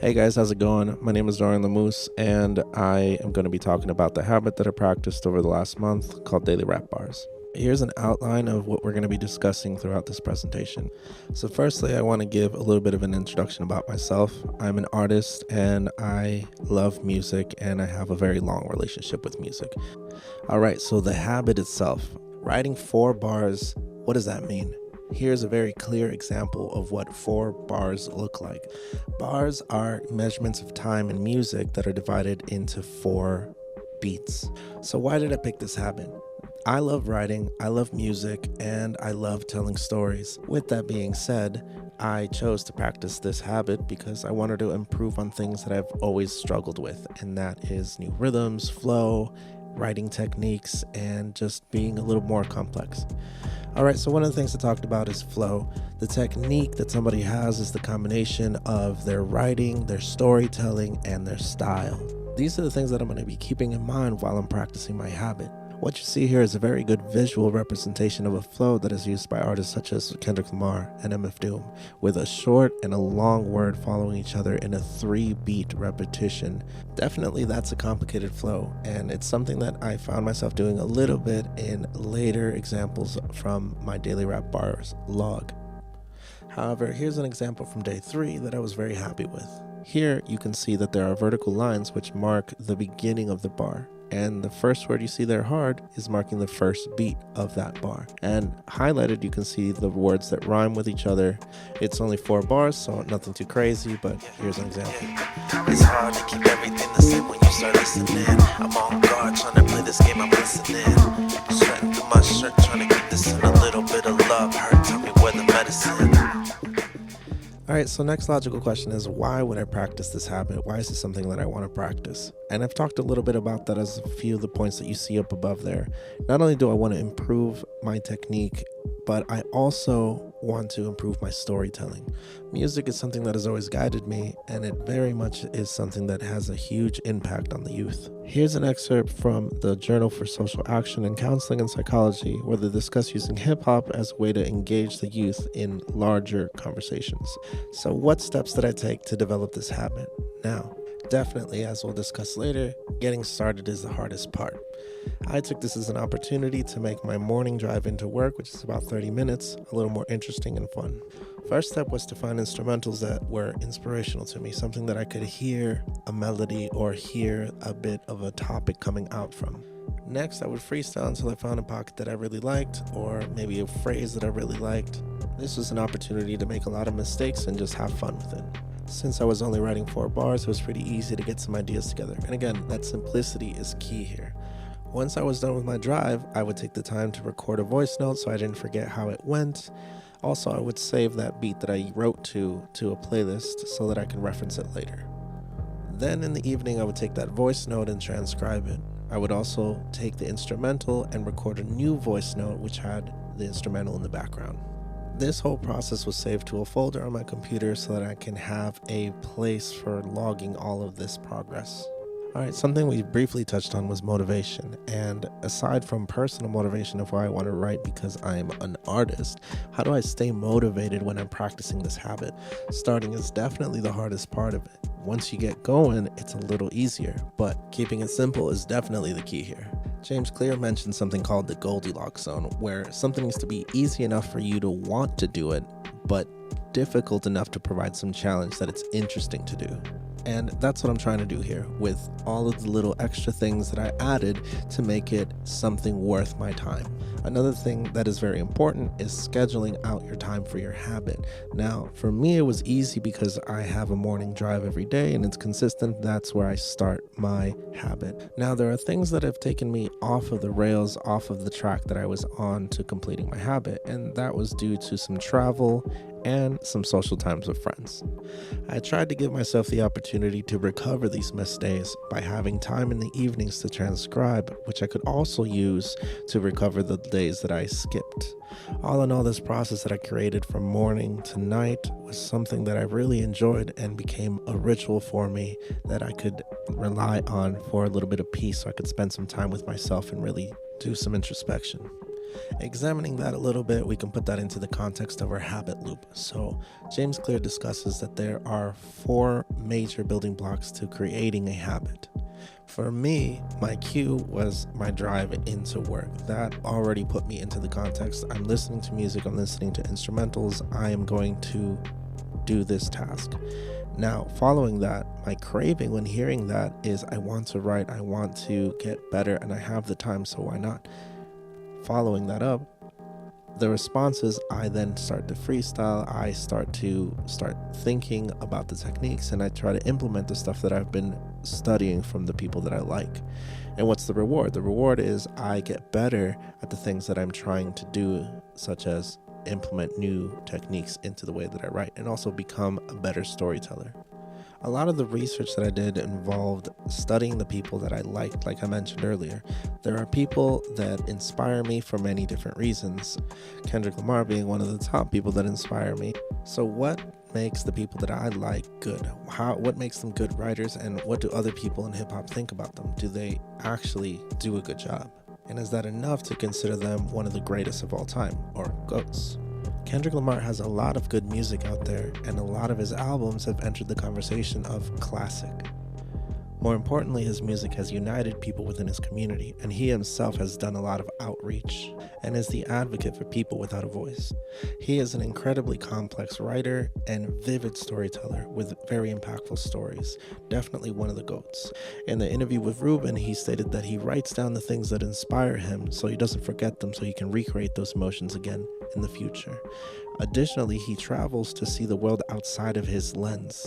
Hey guys, how's it going? My name is Dorian Lemus, and I am going to be talking about the habit that I practiced over the last month called daily rap bars. Here's an outline of what we're going to be discussing throughout this presentation. So firstly, I want to give a little bit of an introduction about myself. I'm an artist and I love music, and I have a very long relationship with music. All right, so the habit itself, writing 4 bars, what does that mean? Here's a very clear example of what 4 bars look like. Bars are measurements of time in music that are divided into 4 beats. So why did I pick this habit? I love writing, I love music, and I love telling stories. With that being said, I chose to practice this habit because I wanted to improve on things that I've always struggled with, and that is new rhythms, flow, writing techniques, and just being a little more complex. All right, so one of the things I talked about is flow. The technique that somebody has is the combination of their writing, their storytelling, and their style. These are the things that I'm going to be keeping in mind while I'm practicing my habit. What you see here is a very good visual representation of a flow that is used by artists such as Kendrick Lamar and MF Doom, with a short and a long word following each other in a 3-beat repetition. Definitely that's a complicated flow, and it's something that I found myself doing a little bit in later examples from my daily rap bars log. However, here's an example from day 3 that I was very happy with. Here you can see that there are vertical lines which mark the beginning of the bar, and the first word you see there, hard, is marking the first beat of that bar. And highlighted, you can see the words that rhyme with each other. It's only 4 bars, so nothing too crazy, but here's an example. It's hard to keep everything the same when you start listening. I'm on guard trying to play this game, I'm listening. Sweating through my shirt trying to keep this in a little bit of love. Hurt, tell me where the medicine. All right, so next logical question is, why would I practice this habit? Why is this something that I want to practice? And I've talked a little bit about that as a few of the points that you see up above there. Not only do I want to improve my technique, but I also want to improve my storytelling. Music is something that has always guided me, and it very much is something that has a huge impact on the youth. Here's an excerpt from the Journal for Social Action in Counseling and Psychology, where they discuss using hip-hop as a way to engage the youth in larger conversations. So what steps did I take to develop this habit? Now, definitely, as we'll discuss later, getting started is the hardest part. I took this as an opportunity to make my morning drive into work, which is about 30 minutes, a little more interesting and fun. First step was to find instrumentals that were inspirational to me, something that I could hear a melody or hear a bit of a topic coming out from. Next, I would freestyle until I found a pocket that I really liked, or maybe a phrase that I really liked. This was an opportunity to make a lot of mistakes and just have fun with it. Since I was only writing 4 bars, it was pretty easy to get some ideas together. And again, that simplicity is key here. Once I was done with my drive, I would take the time to record a voice note so I didn't forget how it went. Also, I would save that beat that I wrote to a playlist so that I can reference it later. Then in the evening, I would take that voice note and transcribe it. I would also take the instrumental and record a new voice note which had the instrumental in the background. This whole process was saved to a folder on my computer so that I can have a place for logging all of this progress. All right, something we briefly touched on was motivation. And aside from personal motivation of why I want to write because I'm an artist, how do I stay motivated when I'm practicing this habit? Starting is definitely the hardest part of it. Once you get going, it's a little easier, but keeping it simple is definitely the key here. James Clear mentioned something called the Goldilocks zone, where something needs to be easy enough for you to want to do it, but difficult enough to provide some challenge that it's interesting to do. And that's what I'm trying to do here with all of the little extra things that I added to make it something worth my time. Another thing that is very important is scheduling out your time for your habit. Now, for me, it was easy because I have a morning drive every day and it's consistent. That's where I start my habit. Now, there are things that have taken me off of the rails, off of the track that I was on to completing my habit, and that was due to some travel and some social times with friends. I tried to give myself the opportunity to recover these missed days by having time in the evenings to transcribe, which I could also use to recover the days that I skipped. All in all, this process that I created from morning to night was something that I really enjoyed and became a ritual for me that I could rely on for a little bit of peace so I could spend some time with myself and really do some introspection. Examining that a little bit, we can put that into the context of our habit loop. So James Clear discusses that there are 4 major building blocks to creating a habit. For me, my cue was my drive into work. That already put me into the context. I'm listening to music, I'm listening to instrumentals, I am going to do this task. Now, following that, my craving when hearing that is I want to write, I want to get better, and I have the time, so why not? Following that up, the response is I then start to freestyle, I start thinking about the techniques, and I try to implement the stuff that I've been studying from the people that I like. And what's the reward? The reward is I get better at the things that I'm trying to do, such as implement new techniques into the way that I write, and also become a better storyteller. A lot of the research that I did involved studying the people that I liked, like I mentioned earlier. There are people that inspire me for many different reasons, Kendrick Lamar being one of the top people that inspire me. So what makes the people that I like good? What makes them good writers, and what do other people in hip-hop think about them? Do they actually do a good job? And is that enough to consider them one of the greatest of all time, or GOATs? Kendrick Lamar has a lot of good music out there, and a lot of his albums have entered the conversation of classic. More importantly, his music has united people within his community, and he himself has done a lot of outreach and is the advocate for people without a voice. He is an incredibly complex writer and vivid storyteller with very impactful stories, definitely one of the GOATs. In the interview with Ruben, he stated that he writes down the things that inspire him so he doesn't forget them, so he can recreate those emotions again in the future. Additionally, he travels to see the world outside of his lens.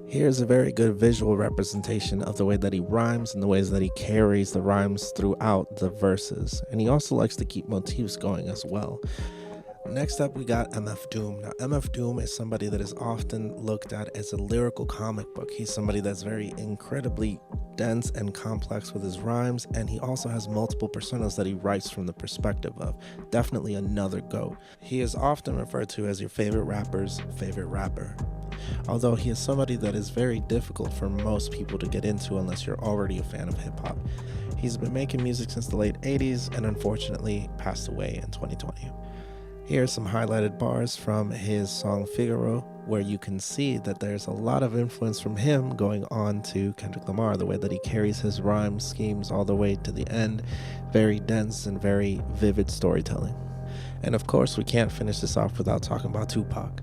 Here's a very good visual representation of the way that he rhymes and the ways that he carries the rhymes throughout the verses. And he also likes to keep motifs going as well. Next up, we got MF Doom. Now, MF Doom is somebody that is often looked at as a lyrical comic book. He's somebody that's very incredibly dense and complex with his rhymes, and he also has multiple personas that he writes from the perspective of. Definitely another GOAT. He is often referred to as your favorite rapper's favorite rapper. Although he is somebody that is very difficult for most people to get into unless you're already a fan of hip-hop. He's been making music since the late 80s and unfortunately passed away in 2020. Here are some highlighted bars from his song Figaro, where you can see that there's a lot of influence from him going on to Kendrick Lamar, the way that he carries his rhyme schemes all the way to the end. Very dense and very vivid storytelling. And of course, we can't finish this off without talking about Tupac.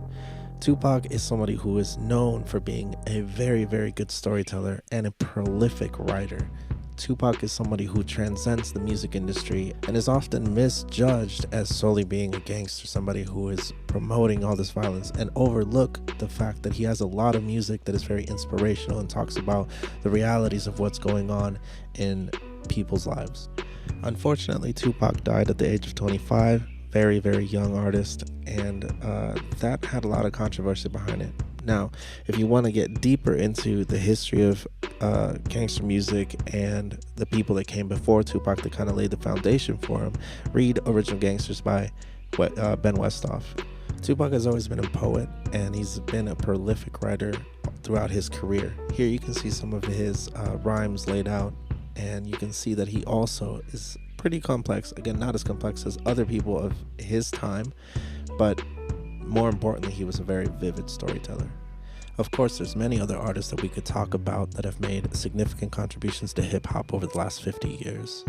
Tupac is somebody who is known for being a very, very good storyteller and a prolific writer. Tupac is somebody who transcends the music industry and is often misjudged as solely being a gangster, somebody who is promoting all this violence, and overlook the fact that he has a lot of music that is very inspirational and talks about the realities of what's going on in people's lives. Unfortunately, Tupac died at the age of 25, very, very young artist, and that had a lot of controversy behind it. Now, if you want to get deeper into the history of gangster music and the people that came before Tupac that kind of laid the foundation for him, read Original Gangsters by Ben Westhoff. Tupac has always been a poet, and he's been a prolific writer throughout his career. Here you can see some of his rhymes laid out, and you can see that he also is pretty complex. Again, not as complex as other people of his time, but more importantly, he was a very vivid storyteller. Of course, there's many other artists that we could talk about that have made significant contributions to hip-hop over the last 50 years.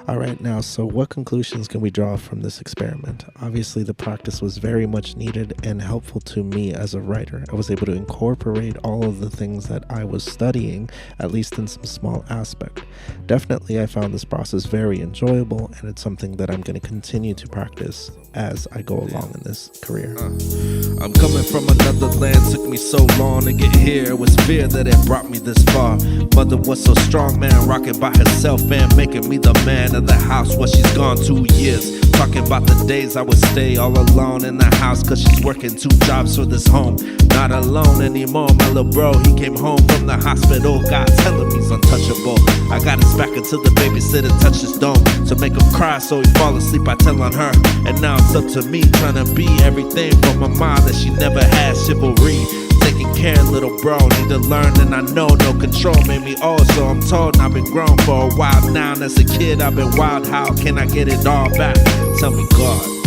All right, now, so what conclusions can we draw from this experiment? Obviously, the practice was very much needed and helpful to me as a writer. I was able to incorporate all of the things that I was studying, at least in some small aspect. Definitely, I found this process very enjoyable, and it's something that I'm going to continue to practice as I go along in this career. I'm coming from another land, took me so long to get here. It was fear that it brought me this far. Mother was so strong, man, rocking by herself and making me the man of the house. Well, she's gone 2 years. Talking about the days I would stay all alone in the house, cause she's working 2 jobs for this home. Not alone anymore, my little bro, he came home from the hospital. God telling me he's untouchable. I got his back until the babysitter touched his dome. So make him cry so he fall asleep, I tell on her. And now it's up to me, trying to be everything for my mom that she never had. Chivalry, taking care of little bro. Need to learn and I know no control made me old, so I'm told I've been grown for a while now. And as a kid I've been wild, how can I get it all back? Tell me God.